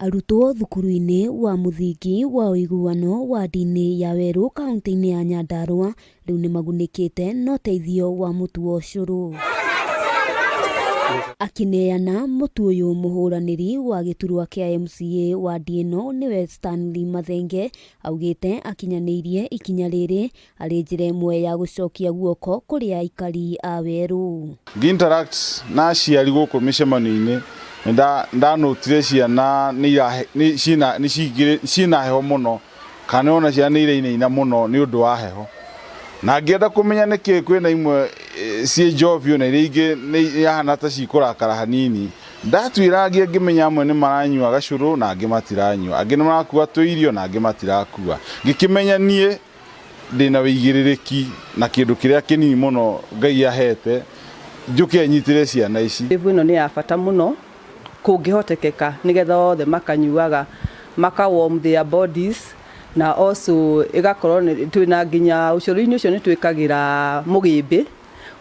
Arutwo thukuru-inĩ wa mũthingi wa ũiguano wa ndini ya Werũ kaunti-inĩ ya Nyandarua rĩu nĩ magunĩkĩte na ũteithio wa mũtu wa ũcũrũ. Akineana mũtu ũyũ mũhũranĩri wa gĩturwa kĩa MCA wa Ndieno nĩwe Stanley Mathenge augĩte akinyanĩirie ikinya rĩrĩ arĩ njĩra ĩmwe ya gũcokia guoko kũrĩ aikari a Werũ. Interact na aciari gũkũ mĩcemanio-inĩ ndanotire ciana ciĩna heho mũno kana ona ciana ina mũno nĩ ũndũ wa heho, na ngĩenda kũmenya nĩkĩ kwĩna imwe ciĩ njovio na iria ingĩ nĩ yahana ta cikũrakara hanini. Ndatwĩra ngĩmenya amwe nĩ maranyua gacũrũ na angĩ matiranyua, angĩ nĩ marakua tũirio na angĩ matirakua. Ngĩkĩmenya niĩ ndĩna wĩigĩrĩrĩki na kĩndũ kĩrĩa kĩnini mũno Ngai ahete njũke nyitĩre ciana ici. Ĩno nĩ ya bata mũno kũngĩhotekeka nĩgetha othe makanyuaga warm their bodies, na also igakorwo twĩna nginya ũcũrũ-inĩ ũcio nĩ twĩkagĩra mũgĩmbĩ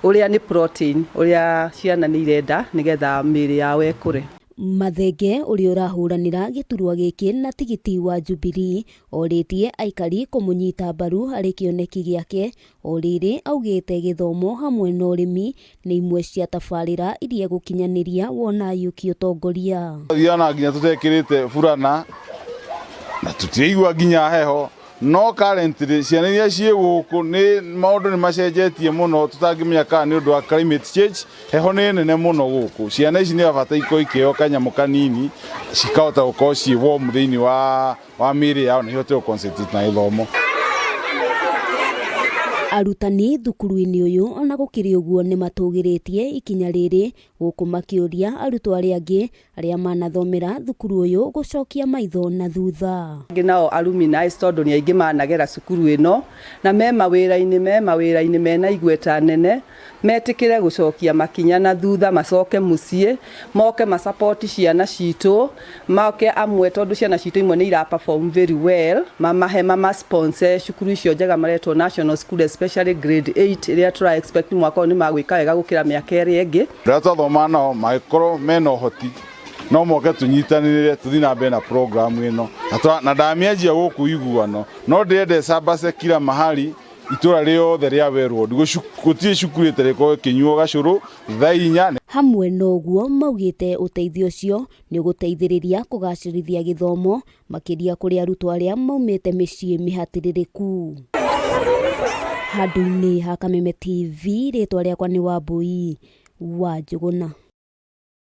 ũrĩa nĩ protein ũrĩa ciana nĩ irenda nĩgetha mĩĩrĩ yao ĩkũre. Mathenge ũrĩa ũrahũranĩra gĩturwa gĩkĩ na tigiti wa Jubilee orĩtie aikari kũmũnyita mbaru harĩ kĩoneki gĩake, o rĩrĩ augĩte gĩthomo hamwe na ũrĩmi nĩ imwe cia tabarĩra iria gũkinyanĩria wona yũki ũtongoria. Thiana nginya tũtekĩrĩte burana na tũtiraigua nginya heho, no currently ciana iria ciĩ gũkũ nĩ maũndũ nĩ macenjetie mũno, tũtangĩmenya kana nĩ ũndũ wa climate change. Heho nĩ nene mũno gũkũ, ciana ici nĩ bata ikorwo ikĩheo kanyamũ kanini cikahota gũkorwo ciĩ warm thĩinĩ wa mĩĩrĩ yao na ihote gũconcentrate na gĩthomo. Arutani thukuru-inĩ ũyũ ona gũkĩrĩ ũguo nĩ matũgĩrĩtie ikinya rĩrĩ, gũkũ makĩũria arutwo arĩa angĩ arĩa manathomera thukuru ũyũ gũcokia maitho na thutha. Nao alumni tondũ nĩ aingĩ managera cukuru ĩno na me mawĩra-inĩ mena igweta nene, metĩkĩre gũcokia makinya na thutha, macoke mũciĩ, moke macapoti ciana citũ, moke amwe tondũ ciana citũ imwe nĩ ira perform very well, mamahe sponsor cukuru icio njega maretwo national school especially grade 8 iria tura expect mwaka ũyũ nĩ magwĩka wega gũkĩra mĩaka ĩrĩa ĩngĩ. Rĩrĩa twathoma nao magĩkorwo mena ũhoti no moke tũnyitanĩrĩre tũthiĩ na mbere na program ĩno, na ndamĩanjia gũkũ Iguano no ndĩrenda ĩcambace kila mahali itũra rĩothe rĩa Werũ, gũtirĩ cukuru ĩtarĩkorwo ĩkĩnyuo gacũrũ thaa 4. Hamwe na ũguo maugĩte ũteithio ũcio nĩ ũgũteithĩrĩria kũgacĩrithia gĩthomo makĩria kũrĩ arutwo arĩa maumĩte mĩciĩ mĩhatĩrĩrĩku. Handũ-inĩ ha Kameme TV, rĩtwa rĩakwa nĩ Wambui wa Njũgũna.